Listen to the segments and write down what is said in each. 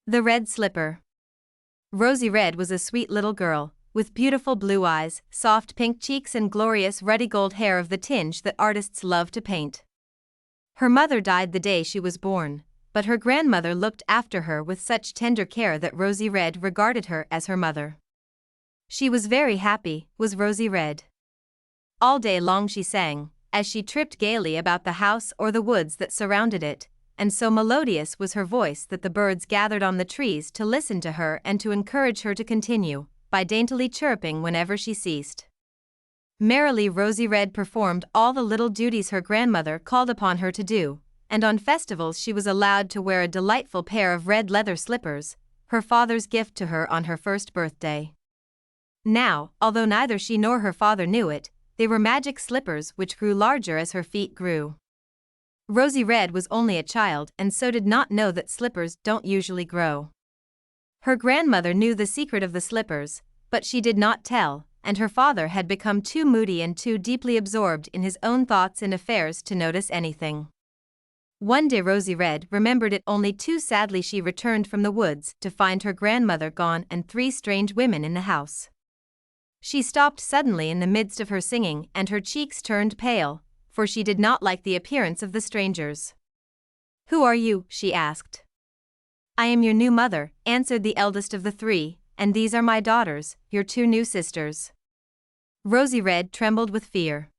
The Red Slipper. Rosy Red was a sweet little girl, with beautiful blue eyes, soft pink cheeks and glorious ruddy gold hair of the tinge that artists love to paint. Her mother died the day she was born, but her grandmother looked after her with such tender care that Rosy Red regarded her as her mother. She was very happy, was Rosy Red. All day long she sang, as she tripped gaily about the house or the woods that surrounded it, and so melodious was her voice that the birds gathered on the trees to listen to her and to encourage her to continue, by daintily chirping whenever she ceased. Merrily Rosy Red performed all the little duties her grandmother called upon her to do, and on festivals she was allowed to wear a delightful pair of red leather slippers, her father's gift to her on her first birthday. Now, although neither she nor her father knew it, they were magic slippers which grew larger as her feet grew. Rosy Red was only a child and so did not know that slippers don't usually grow. Her grandmother knew the secret of the slippers, but she did not tell, and her father had become too moody and too deeply absorbed in his own thoughts and affairs to notice anything. One day Rosy Red remembered it only too sadly. She returned from the woods to find her grandmother gone and 3 strange women in the house. She stopped suddenly in the midst of her singing and her cheeks turned pale, for she did not like the appearance of the strangers. "Who are you?" she asked. "I am your new mother," answered the eldest of the 3, "and these are my daughters, your 2 new sisters." Rosy Red trembled with fear.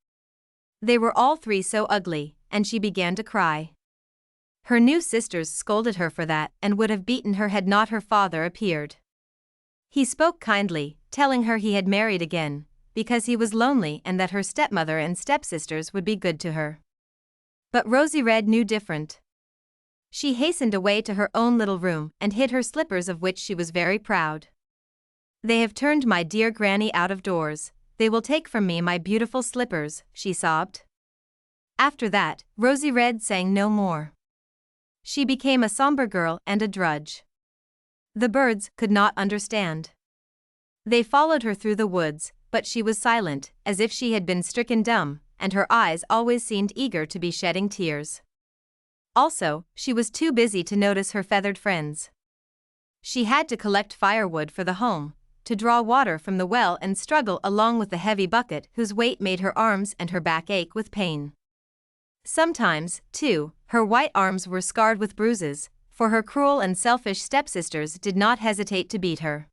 They were all 3 so ugly, and she began to cry. Her new sisters scolded her for that and would have beaten her had not her father appeared. He spoke kindly, telling her he had married again, because he was lonely and that her stepmother and stepsisters would be good to her. But Rosy Red knew different. She hastened away to her own little room and hid her slippers, of which she was very proud. "They have turned my dear granny out of doors, they will take from me my beautiful slippers," she sobbed. After that, Rosy Red sang no more. She became a somber girl and a drudge. The birds could not understand. They followed her through the woods, but she was silent, as if she had been stricken dumb, and her eyes always seemed eager to be shedding tears. Also, she was too busy to notice her feathered friends. She had to collect firewood for the home, to draw water from the well and struggle along with the heavy bucket whose weight made her arms and her back ache with pain. Sometimes, too, her white arms were scarred with bruises, for her cruel and selfish stepsisters did not hesitate to beat her.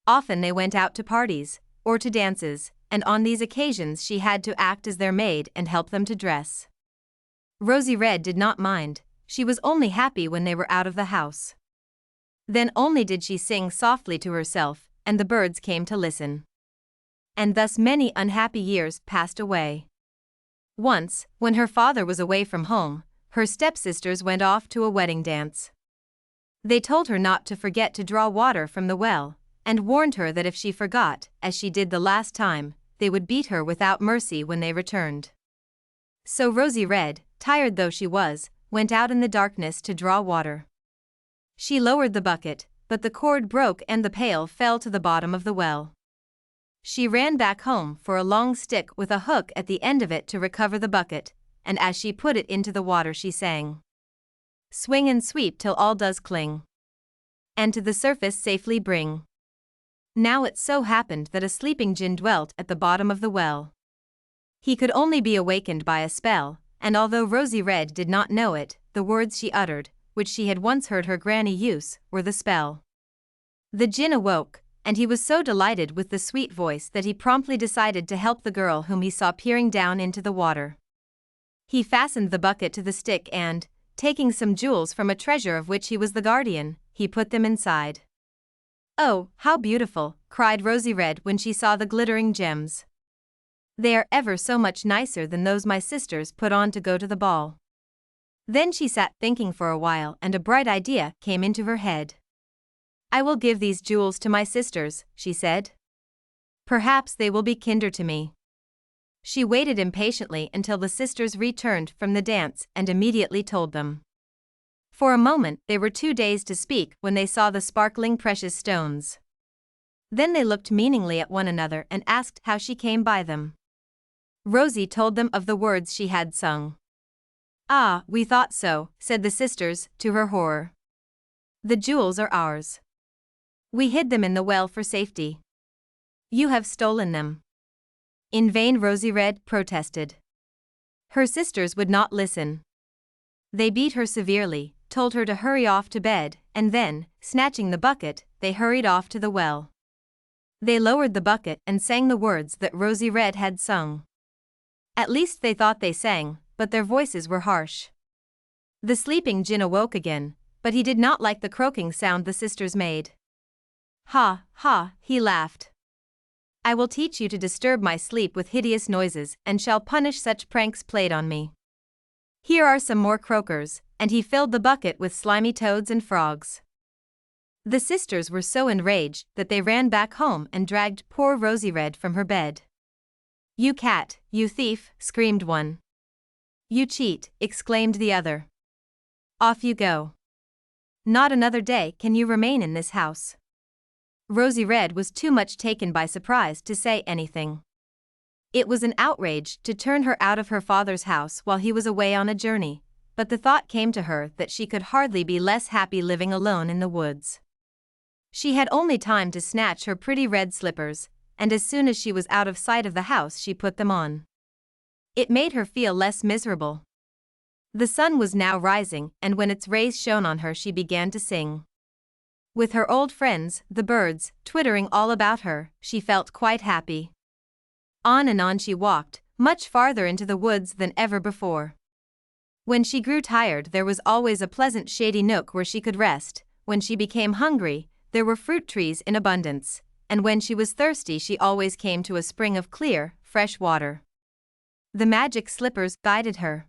Often they went out to parties, or to dances, and on these occasions she had to act as their maid and help them to dress. Rosy Red did not mind, she was only happy when they were out of the house. Then only did she sing softly to herself, and the birds came to listen. And thus many unhappy years passed away. Once, when her father was away from home, her stepsisters went off to a wedding dance. They told her not to forget to draw water from the well, and warned her that if she forgot, as she did the last time, they would beat her without mercy when they returned. So Rosy Red, tired though she was, went out in the darkness to draw water. She lowered the bucket, but the cord broke and the pail fell to the bottom of the well. She ran back home for a long stick with a hook at the end of it to recover the bucket, and as she put it into the water she sang, "Swing and sweep till all does cling, and to the surface safely bring." Now it so happened that a sleeping Jinn dwelt at the bottom of the well. He could only be awakened by a spell, and although Rosy Red did not know it, the words she uttered, which she had once heard her granny use, were the spell. The Jinn awoke, and he was so delighted with the sweet voice that he promptly decided to help the girl whom he saw peering down into the water. He fastened the bucket to the stick and, taking some jewels from a treasure of which he was the guardian, he put them inside. "Oh, how beautiful," cried Rosy Red when she saw the glittering gems. "They are ever so much nicer than those my sisters put on to go to the ball." Then she sat thinking for a while and a bright idea came into her head. "I will give these jewels to my sisters," she said. "Perhaps they will be kinder to me." She waited impatiently until the sisters returned from the dance and immediately told them. For a moment they were too dazed to speak when they saw the sparkling precious stones. Then they looked meaningly at one another and asked how she came by them. Rosy told them of the words she had sung. "Ah, we thought so," said the sisters, to her horror. The jewels are ours. We hid them in the well for safety. You have stolen them. In vain Rosy Red protested. Her sisters would not listen. They beat her severely, told her to hurry off to bed, and then, snatching the bucket, they hurried off to the well. They lowered the bucket and sang the words that Rosy Red had sung. At least they thought they sang, but their voices were harsh. The sleeping Jinn awoke again, but he did not like the croaking sound the sisters made. Ha, ha, he laughed. I will teach you to disturb my sleep with hideous noises and shall punish such pranks played on me. Here are some more croakers, and he filled the bucket with slimy toads and frogs. The sisters were so enraged that they ran back home and dragged poor Rosy Red from her bed. You cat, you thief, screamed one. You cheat, exclaimed the other. Off you go. Not another day can you remain in this house. Rosy Red was too much taken by surprise to say anything. It was an outrage to turn her out of her father's house while he was away on a journey, but the thought came to her that she could hardly be less happy living alone in the woods. She had only time to snatch her pretty red slippers, and as soon as she was out of sight of the house she put them on. It made her feel less miserable. The sun was now rising, and when its rays shone on her she began to sing. With her old friends, the birds, twittering all about her, she felt quite happy. On and on she walked, much farther into the woods than ever before. When she grew tired there was always a pleasant shady nook where she could rest. When she became hungry, there were fruit trees in abundance, and when she was thirsty she always came to a spring of clear, fresh water. The magic slippers guided her.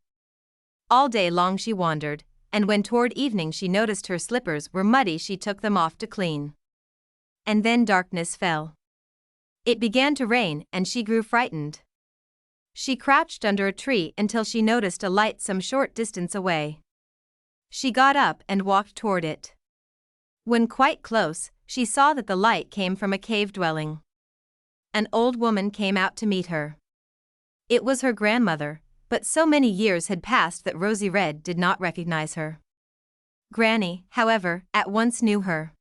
All day long she wandered, and when toward evening she noticed her slippers were muddy she took them off to clean. And then darkness fell. It began to rain and she grew frightened. She crouched under a tree until she noticed a light some short distance away. She got up and walked toward it. When quite close, she saw that the light came from a cave dwelling. An old woman came out to meet her. It was her grandmother, but so many years had passed that Rosy Red did not recognize her. Granny, however, at once knew her.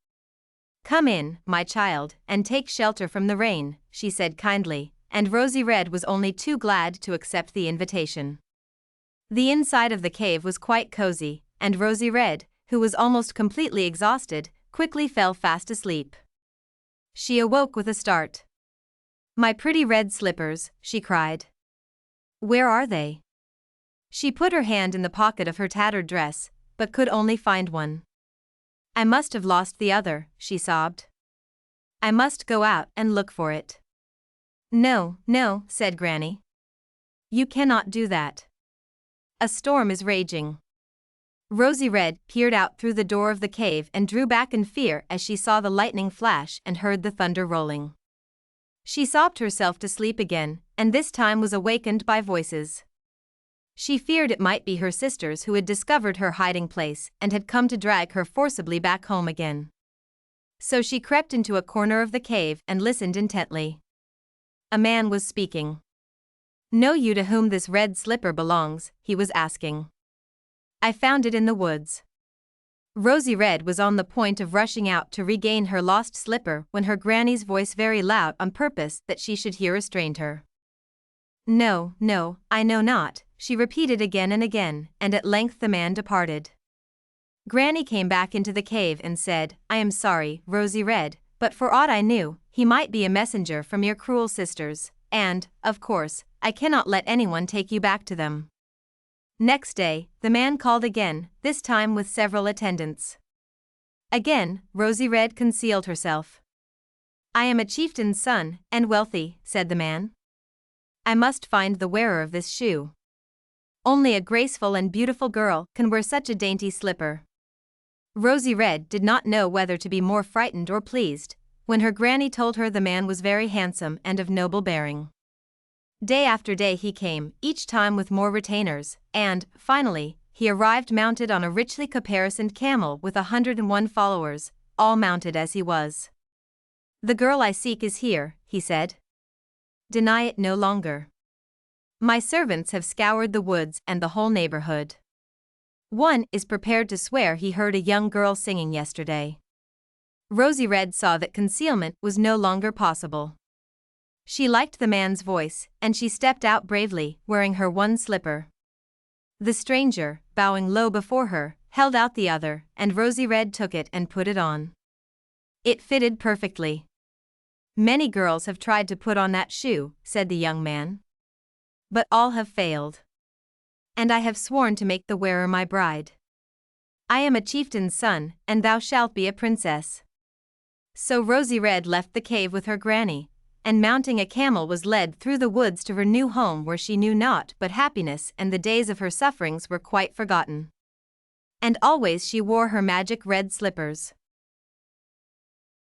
Come in, my child, and take shelter from the rain, she said kindly, and Rosy Red was only too glad to accept the invitation. The inside of the cave was quite cozy, and Rosy Red, who was almost completely exhausted, quickly fell fast asleep. She awoke with a start. My pretty red slippers, she cried. Where are they? She put her hand in the pocket of her tattered dress, but could only find one. I must have lost the other, she sobbed. I must go out and look for it. No, no, said Granny. You cannot do that. A storm is raging. Rosy Red peered out through the door of the cave and drew back in fear as she saw the lightning flash and heard the thunder rolling. She sobbed herself to sleep again, and this time was awakened by voices. She feared it might be her sisters who had discovered her hiding place and had come to drag her forcibly back home again. So she crept into a corner of the cave and listened intently. A man was speaking. Know you to whom this red slipper belongs? He was asking. I found it in the woods. Rosy Red was on the point of rushing out to regain her lost slipper when her granny's voice, very loud on purpose that she should hear, restrained her. No, no, I know not, she repeated again and again, and at length the man departed. Granny came back into the cave and said, I am sorry, Rosy Red, but for aught I knew, he might be a messenger from your cruel sisters, and, of course, I cannot let anyone take you back to them. Next day, the man called again, this time with several attendants. Again, Rosy Red concealed herself. I am a chieftain's son, and wealthy, said the man. I must find the wearer of this shoe. Only a graceful and beautiful girl can wear such a dainty slipper. Rosy Red did not know whether to be more frightened or pleased, when her granny told her the man was very handsome and of noble bearing. Day after day he came, each time with more retainers, and, finally, he arrived mounted on a richly caparisoned camel with 101 followers, all mounted as he was. The girl I seek is here, he said. Deny it no longer. My servants have scoured the woods and the whole neighborhood. One is prepared to swear he heard a young girl singing yesterday. Rosy Red saw that concealment was no longer possible. She liked the man's voice, and she stepped out bravely, wearing her one slipper. The stranger, bowing low before her, held out the other, and Rosy Red took it and put it on. It fitted perfectly. "Many girls have tried to put on that shoe," said the young man. "But all have failed. And I have sworn to make the wearer my bride. I am a chieftain's son, and thou shalt be a princess." So Rosy Red left the cave with her granny, and mounting a camel was led through the woods to her new home, where she knew naught but happiness, and the days of her sufferings were quite forgotten. And always she wore her magic red slippers.